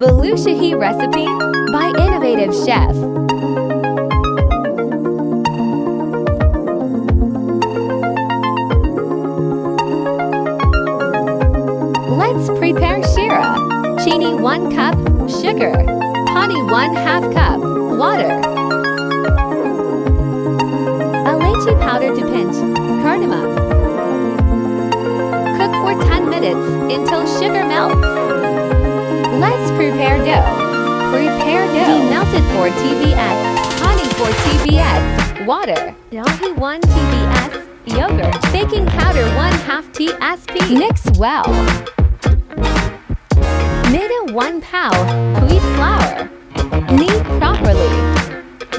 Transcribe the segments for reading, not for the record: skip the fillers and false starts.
Balushahi recipe by innovative chef. Let's prepare sheera. Cheeni 1 cup, sugar. Pani 1/2 cup, water. Elaichi powder to pinch, cardamom. Cook for 10 minutes until sugar melts. Let's prepare dough. Prepare dough. Ghee melted 4 TBS, honey 4 TBS, water, Dahi 1 TBS, yogurt, baking powder 1/2 TSP. Mix well. Maida 1 pound, wheat flour. Knead properly.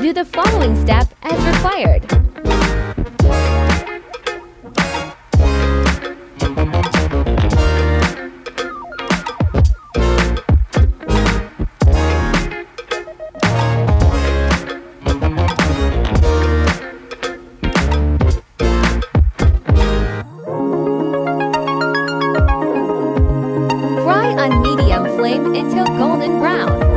Do the following step as required. Fry on medium flame until golden brown.